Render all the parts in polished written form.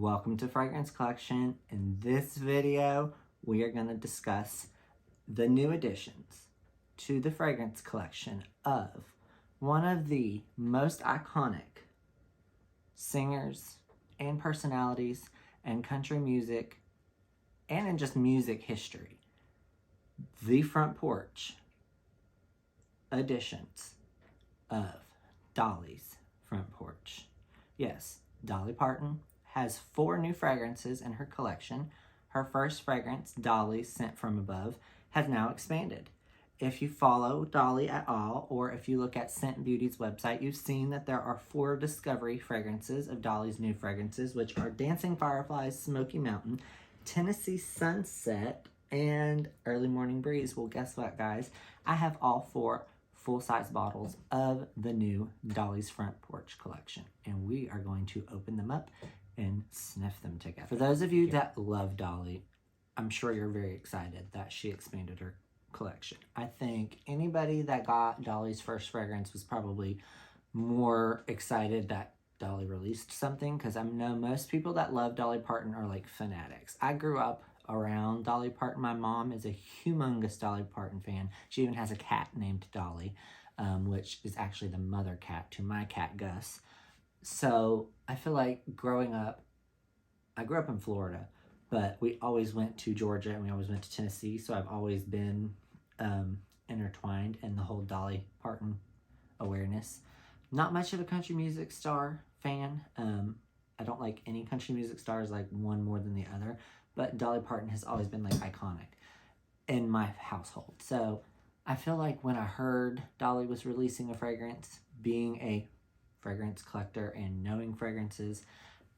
Welcome to Fragrance Collection. In this video, we are going to discuss the new additions to the fragrance collection of one of the most iconic singers and personalities in country music and in just music history. The Front Porch editions of Dolly's Front Porch. Yes, Dolly Parton has 4 new fragrances in her collection. Her first fragrance, Dolly's Scent from Above, has now expanded. If you follow Dolly at all, or if you look at Scent Beauty's website, you've seen that there are 4 discovery fragrances of Dolly's new fragrances, which are Dancing Fireflies, Smoky Mountain, Tennessee Sunset, and Early Morning Breeze. Well, guess what, guys? I have all 4 full-size bottles of the new Dolly's Front Porch collection, and we are going to open them up and sniff them together. For those of you that love Dolly, I'm sure you're very excited that she expanded her collection. I think anybody that got Dolly's first fragrance was probably more excited that Dolly released something, because I know most people that love Dolly Parton are like fanatics. I grew up around Dolly Parton. My mom is a humongous Dolly Parton fan. She even has a cat named Dolly, which is actually the mother cat to my cat Gus. So I feel like growing up, I grew up in Florida, but we always went to Georgia and we always went to Tennessee. So I've always been intertwined in the whole Dolly Parton awareness. Not much of a country music star fan. I don't like any country music stars, like one more than the other, but Dolly Parton has always been like iconic in my household. So I feel like when I heard Dolly was releasing a fragrance, being a fragrance collector and knowing fragrances,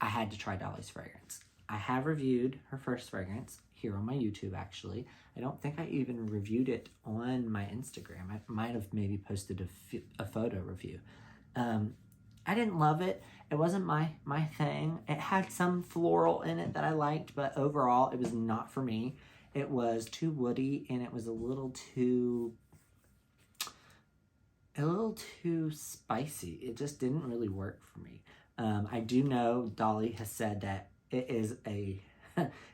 I had to try Dolly's fragrance. I have reviewed her first fragrance here on my YouTube, actually. I don't think I even reviewed it on my Instagram. I might have maybe posted a photo review. I didn't love it. It wasn't my thing. It had some floral in it that I liked, but overall it was not for me. It was too woody and it was a little too spicy. It just didn't really work for me. I do know Dolly has said that it is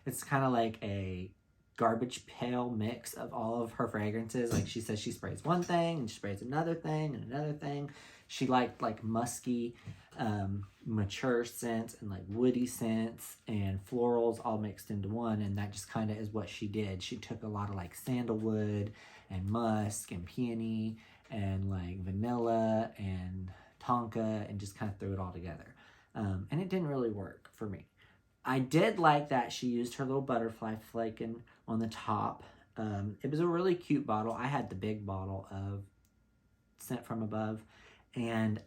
it's kind of like a garbage pail mix of all of her fragrances. Like she says she sprays one thing and she sprays another thing and another thing. She liked like musky, mature scents and like woody scents and florals all mixed into one, and that just kind of is what she did. She took a lot of like sandalwood and musk and peony and like vanilla and tonka and just kind of threw it all together. And it didn't really work for me. I did like that she used her little butterfly flaking on the top. It was a really cute bottle. I had the big bottle of Scent from Above, and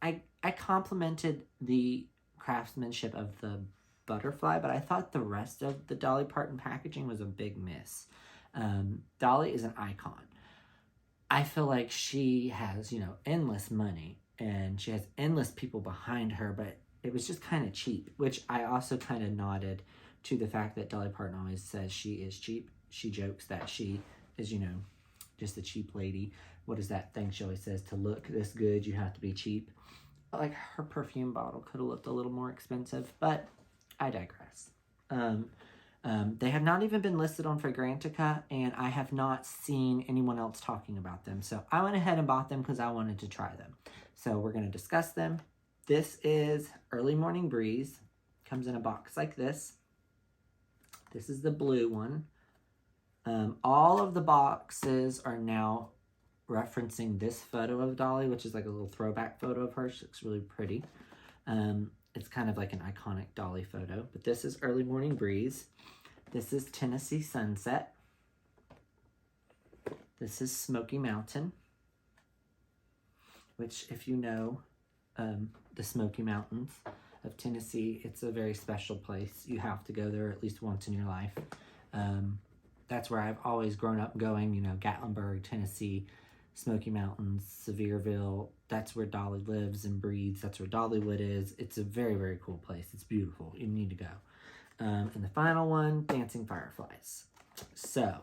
I complimented the craftsmanship of the butterfly, but I thought the rest of the Dolly Parton packaging was a big miss. Dolly is an icon. I feel like she has, endless money and she has endless people behind her, but it was just kind of cheap, which I also kind of nodded to the fact that Dolly Parton always says she is cheap. She jokes that she is, just a cheap lady. What is that thing she always says? To look this good, you have to be cheap. Like her perfume bottle could have looked a little more expensive, but I digress. They have not even been listed on Fragrantica, and I have not seen anyone else talking about them. So I went ahead and bought them because I wanted to try them. So we're going to discuss them. This is Early Morning Breeze. Comes in a box like this. This is the blue one. All of the boxes are now referencing this photo of Dolly, which is like a little throwback photo of her. She looks really pretty. It's kind of like an iconic Dolly photo. But this is Early Morning Breeze. This is Tennessee Sunset. This is Smoky Mountain, which, if you know the Smoky Mountains of Tennessee, it's a very special place. You have to go there at least once in your life. That's where I've always grown up going, Gatlinburg, Tennessee, Smoky Mountains, Sevierville. That's where Dolly lives and breathes. That's where Dollywood is. It's a very, very cool place. It's beautiful. You need to go. And the final one, Dancing Fireflies. So,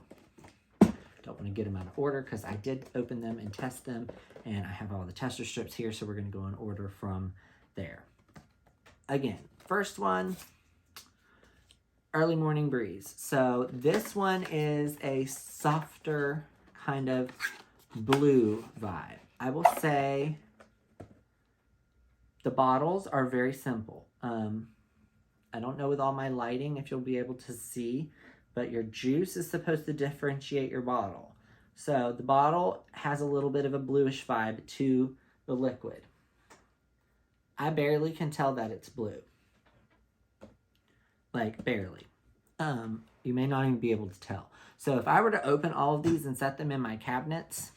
don't want to get them out of order because I did open them and test them, and I have all the tester strips here, so we're going to go in order from there. Again, first one, Early Morning Breeze. So this one is a softer kind of blue vibe. I will say the bottles are very simple. I don't know with all my lighting if you'll be able to see, but your juice is supposed to differentiate your bottle. So the bottle has a little bit of a bluish vibe to the liquid. I barely can tell that it's blue. Like, barely. You may not even be able to tell. So if I were to open all of these and set them in my cabinets,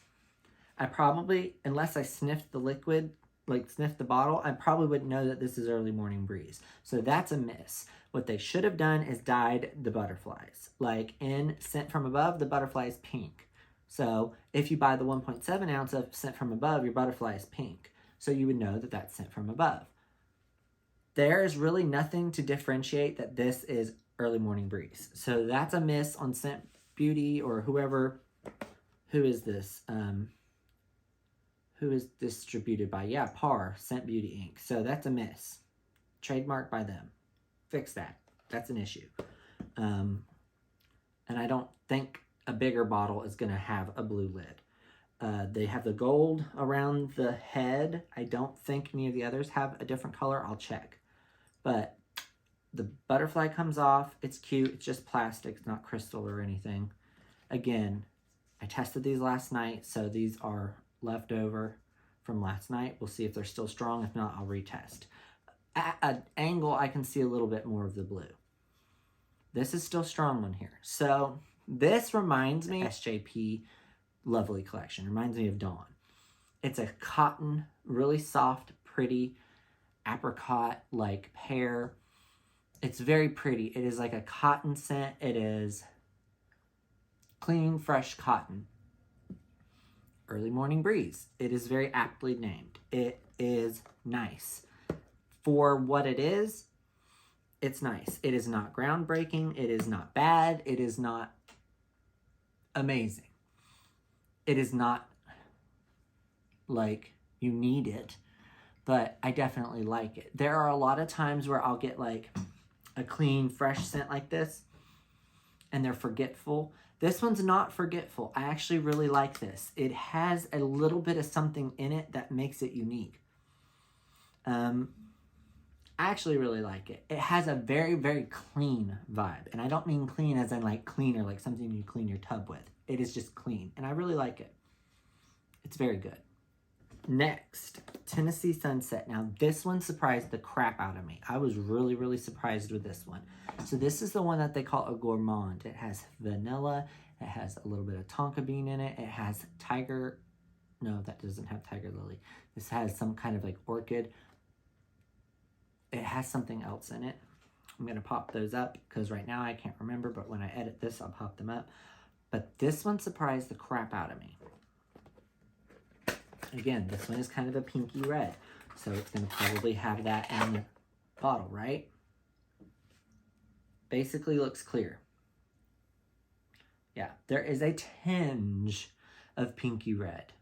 I probably, unless I sniffed the liquid, like sniffed the bottle, I probably wouldn't know that this is Early Morning Breeze. So that's a miss. What they should have done is dyed the butterflies. Like in Scent From Above, the butterfly is pink. So if you buy the 1.7 ounce of Scent From Above, your butterfly is pink. So you would know that that's Scent From Above. There is really nothing to differentiate that this is Early Morning Breeze. So that's a miss on Scent Beauty or whoever. Who is this? Who is distributed by? Yeah, Par, Scent Beauty Inc. So that's a miss. Trademarked by them. Fix that. That's an issue. And I don't think a bigger bottle is going to have a blue lid. They have the gold around the head. I don't think any of the others have a different color. I'll check. But the butterfly comes off. It's cute. It's just plastic. It's not crystal or anything. Again, I tested these last night, so these are left over from last night. We'll see if they're still strong. If not, I'll retest. At an angle, I can see a little bit more of the blue. This is still strong on here. So this reminds me of SJP Lovely Collection. Reminds me of Dawn. It's a cotton, really soft, pretty apricot like pear. It's very pretty. It is like a cotton scent. It is clean, fresh cotton. Early Morning Breeze. It is very aptly named. It is nice. For what it is, it's nice. It is not groundbreaking. It is not bad. It is not amazing. It is not like you need it, but I definitely like it. There are a lot of times where I'll get like a clean, fresh scent like this, and they're forgetful. This one's not forgetful. I actually really like this. It has a little bit of something in it that makes it unique. I actually really like it. It has a very, very clean vibe. And I don't mean clean as in like cleaner, like something you clean your tub with. It is just clean. And I really like it. It's very good. Next, Tennessee Sunset. Now, this one surprised the crap out of me. I was really, really surprised with this one. So this is the one that they call a gourmand. It has vanilla. It has a little bit of tonka bean in it. It has tiger. No, that doesn't have tiger lily. This has some kind of like orchid. It has something else in it. I'm going to pop those up because right now I can't remember, but when I edit this, I'll pop them up. But this one surprised the crap out of me. Again, this one is kind of a pinky red, so it's going to probably have that in the bottle, right? Basically looks clear. Yeah, there is a tinge of pinky red.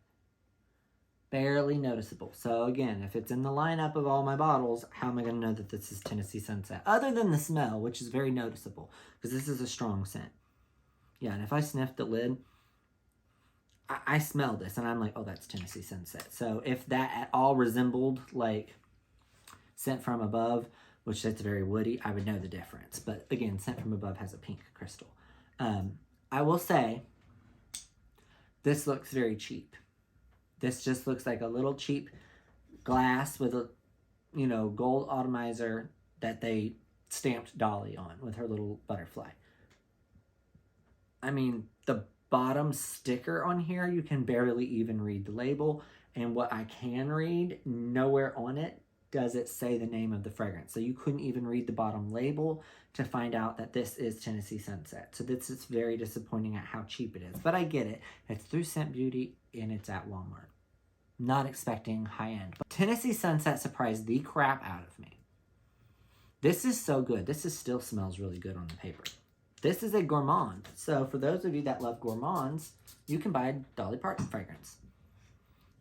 Barely noticeable. So again, if it's in the lineup of all my bottles, how am I going to know that this is Tennessee Sunset? Other than the smell, which is very noticeable, because this is a strong scent. Yeah, and if I sniff the lid, I smell this, and I'm like, oh, that's Tennessee Sunset. So if that at all resembled, like, Scent From Above, which that's very woody, I would know the difference. But again, Scent From Above has a pink crystal. I will say, this looks very cheap. This just looks like a little cheap glass with a, you know, gold atomizer that they stamped Dolly on with her little butterfly. I mean, the bottom sticker on here, you can barely even read the label. And what I can read, nowhere on it does it say the name of the fragrance. So you couldn't even read the bottom label to find out that this is Tennessee Sunset. So this is very disappointing at how cheap it is. But I get it. It's through Scent Beauty and it's at Walmart. Not expecting high end. But Tennessee Sunset surprised the crap out of me. This is so good. This is still smells really good on the paper. This is a gourmand. So for those of you that love gourmands, you can buy a Dolly Parton fragrance.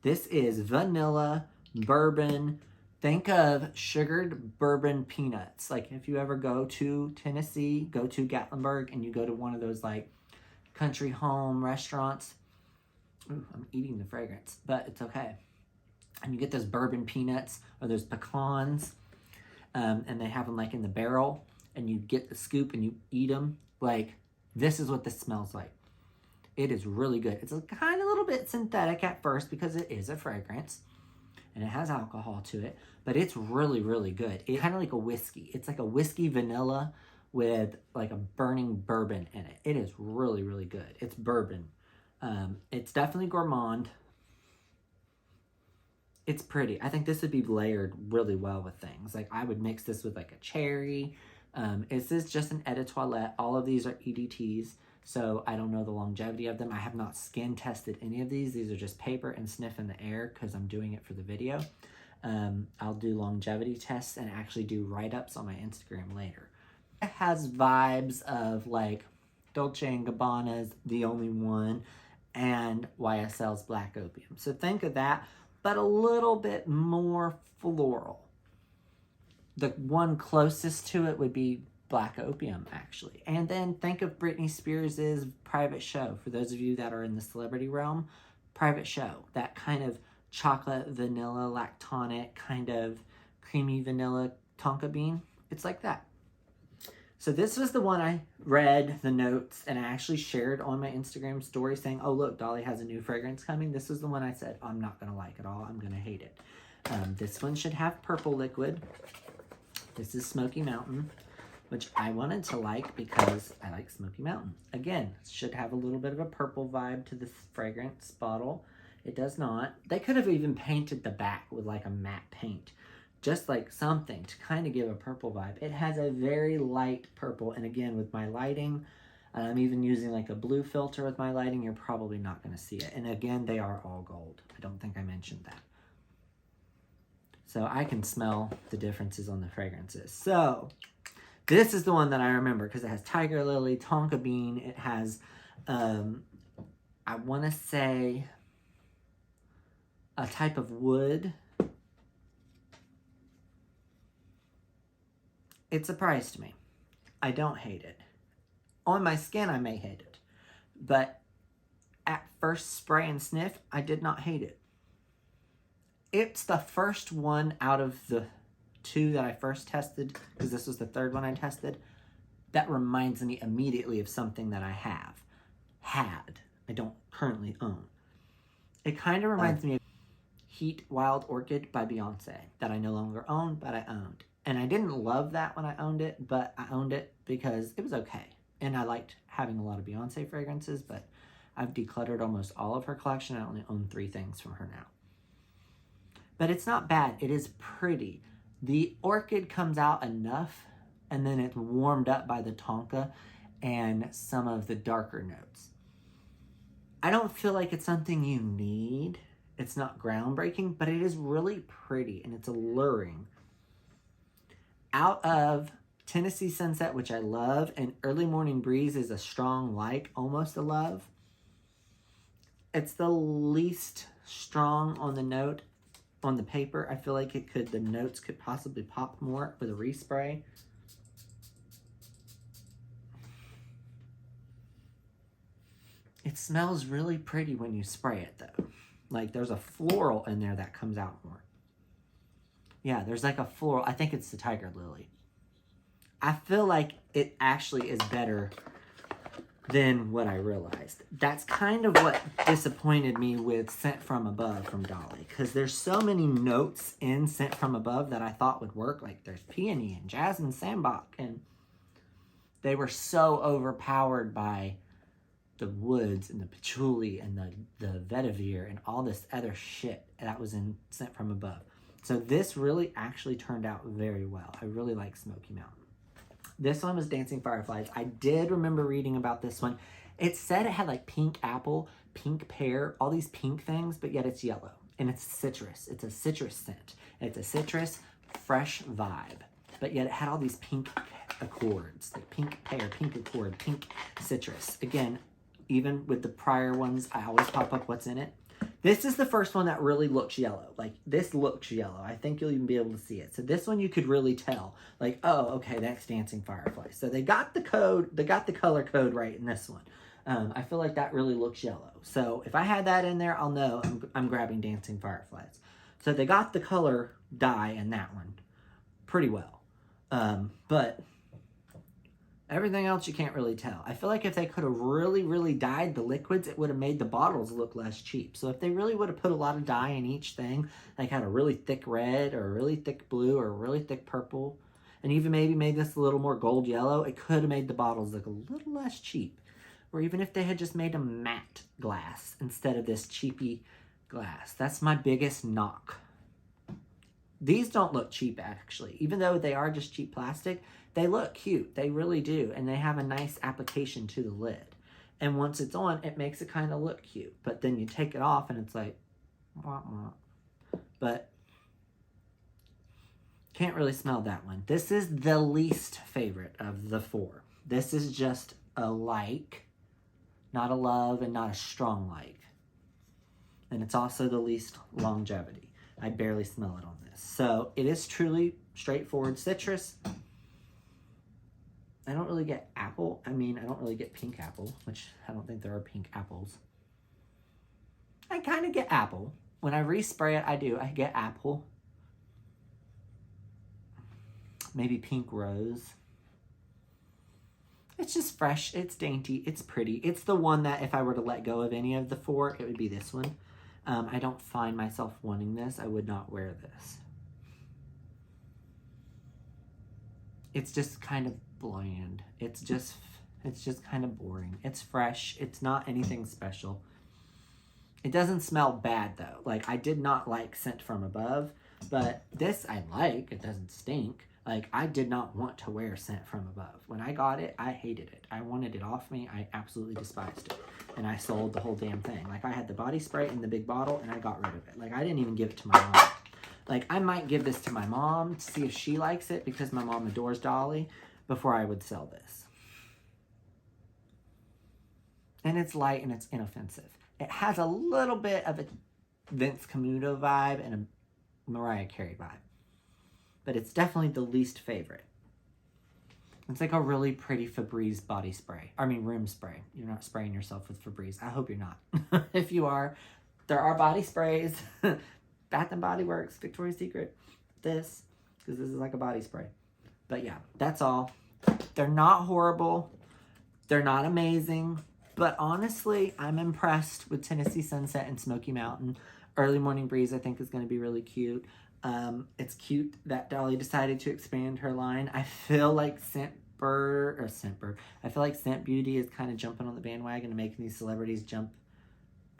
This is vanilla, bourbon, Think of sugared bourbon peanuts. Like if you ever go to Tennessee, go to Gatlinburg, and you go to one of those like country home restaurants. Ooh, I'm eating the fragrance, but it's okay. And you get those bourbon peanuts or those pecans, and they have them like in the barrel, and you get the scoop and you eat them. Like, this is what this smells like. It is really good. It's a kind of little bit synthetic at first because it is a fragrance and it has alcohol to it, but it's really, really good. It's kind of like a whiskey. It's like a whiskey vanilla with like a burning bourbon in it. It is really, really good. It's bourbon. It's definitely gourmand. It's pretty. I think this would be layered really well with things. Like I would mix this with like a cherry. This is just an eau de toilette. All of these are EDTs, so I don't know the longevity of them. I have not skin tested any of these. These are just paper and sniff in the air because I'm doing it for the video. I'll do longevity tests and actually do write-ups on my Instagram later. It has vibes of like Dolce & Gabbana's The Only One and YSL's Black Opium. So think of that, but a little bit more floral. The one closest to it would be Black Opium, actually. And then think of Britney Spears' Private Show. For those of you that are in the celebrity realm, Private Show. That kind of chocolate, vanilla, lactonic, kind of creamy vanilla tonka bean. It's like that. So this was the one I read the notes and I actually shared on my Instagram story saying, oh, look, Dolly has a new fragrance coming. This was the one I said, I'm not going to like at all. I'm going to hate it. This one should have purple liquid. This is Smoky Mountain, which I wanted to like because I like Smoky Mountain. Again, should have a little bit of a purple vibe to this fragrance bottle. It does not. They could have even painted the back with like a matte paint. Just like something to kind of give a purple vibe. It has a very light purple, and again, with my lighting, I'm even using like a blue filter with my lighting, you're probably not going to see it. And again, they are all gold. I don't think I mentioned that. So I can smell the differences on the fragrances. So this is the one that I remember because it has tiger lily, tonka bean. It has, I want to say, a type of wood. It surprised me. I don't hate it. On my skin, I may hate it. But at first spray and sniff, I did not hate it. It's the first one out of the two that I first tested, because this was the third one I tested, that reminds me immediately of something that I had. I don't currently own. It kind of reminds me of Heat Wild Orchid by Beyonce, that I no longer own, but I owned. And I didn't love that when I owned it, but I owned it because it was okay. And I liked having a lot of Beyonce fragrances, but I've decluttered almost all of her collection. I only own 3 things from her now. But it's not bad. It is pretty. The orchid comes out enough, and then it's warmed up by the tonka and some of the darker notes. I don't feel like it's something you need. It's not groundbreaking, but it is really pretty, and it's alluring. Out of Tennessee Sunset, which I love, and Early Morning Breeze is a strong like, almost a love. It's the least strong on the note. On the paper, I feel like the notes could possibly pop more with a respray. It smells really pretty when you spray it though. Like there's a floral in there that comes out more. Yeah, there's like a floral. I think it's the tiger lily. I feel like it actually is better than what I realized. That's kind of what disappointed me with Scent From Above from Dolly, because there's so many notes in Scent From Above that I thought would work. Like there's peony and jasmine sandbach, and they were so overpowered by the woods and the patchouli and the vetiver and all this other shit that was in Scent From Above. So this really actually turned out very well. I really like Smoky Mountain. This one was Dancing Fireflies. I did remember reading about this one. It said it had like pink apple, pink pear, all these pink things, but yet it's yellow. And it's citrus. It's a citrus scent. It's a citrus, fresh vibe. But yet it had all these pink accords, like pink pear, pink accord, pink citrus. Again, even with the prior ones, I always pop up what's in it. This is the first one that really looks yellow. Like, this looks yellow. I think you'll even be able to see it. So this one you could really tell. Like, oh, okay, that's Dancing Fireflies. So they got the code, they got the color code right in this one. I feel like that really looks yellow. So if I had that in there, I'll know I'm grabbing Dancing Fireflies. So they got the color dye in that one pretty well. But everything else you can't really tell. I feel like if they could have really dyed the liquids, it would have made the bottles look less cheap. So if they really would have put a lot of dye in each thing, like had a really thick red or a really thick blue or a really thick purple, and even maybe made this a little more gold yellow, it could have made the bottles look a little less cheap. Or even if they had just made a matte glass instead of this cheapy glass. That's my biggest knock. These don't look cheap, actually. Even though they are just cheap plastic, they look cute. They really do. And they have a nice application to the lid. And once it's on, it makes it kind of look cute. But then you take it off and it's like, wah, wah. But can't really smell that one. This is the least favorite of the four. This is just a like. Not a love and not a strong like. And it's also the least longevity. I barely smell it on this. So it is truly straightforward citrus. I don't really get apple. I mean, I don't really get pink apple, which I don't think there are pink apples. I kind of get apple. When I respray it, I do. I get apple. Maybe pink rose. It's just fresh, it's dainty, it's pretty. It's the one that if I were to let go of any of the four, it would be this one. I don't find myself wanting this. I would not wear this. It's just kind of bland. It's just kind of boring. It's fresh. It's not anything special. It doesn't smell bad though. Like, I did not like Scent from Above, but this I like. It doesn't stink. Like, I did not want to wear Scent from Above. When I got it, I hated it. I wanted it off me. I absolutely despised it. And I sold the whole damn thing. Like, I had the body spray in the big bottle, and I got rid of it. Like, I didn't even give it to my mom. Like, I might give this to my mom to see if she likes it, because my mom adores Dolly, before I would sell this. And it's light and it's inoffensive. It has a little bit of a Vince Camuto vibe and a Mariah Carey vibe. But it's definitely the least favorite. It's like a really pretty Febreze body spray. I mean, room spray. You're not spraying yourself with Febreze. I hope you're not. If you are, there are body sprays. Bath and Body Works, Victoria's Secret. This, because this is like a body spray. But yeah, that's all. They're not horrible. They're not amazing. But honestly, I'm impressed with Tennessee Sunset and Smoky Mountain. Early Morning Breeze, I think, is going to be really cute. It's cute that Dolly decided to expand her line. I feel like Scent Beauty is kind of jumping on the bandwagon and making these celebrities jump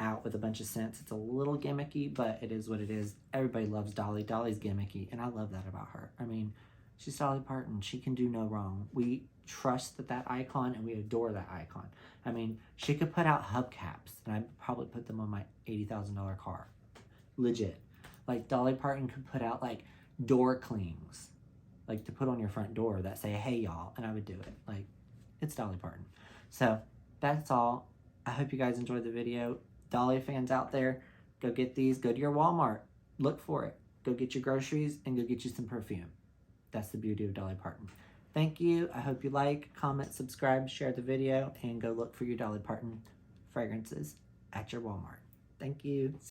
out with a bunch of scents. It's a little gimmicky, but it is what it is. Everybody loves Dolly. Dolly's gimmicky, and I love that about her. I mean, she's Dolly Parton. She can do no wrong. We trust that icon, and we adore that icon. I mean, she could put out hubcaps, and I'd probably put them on my $80,000 car. Legit. Like, Dolly Parton could put out, like, door clings, like, to put on your front door that say, hey, y'all, and I would do it. Like, it's Dolly Parton. So, that's all. I hope you guys enjoyed the video. Dolly fans out there, go get these. Go to your Walmart. Look for it. Go get your groceries and go get you some perfume. That's the beauty of Dolly Parton. Thank you. I hope you like, comment, subscribe, share the video, and go look for your Dolly Parton fragrances at your Walmart. Thank you.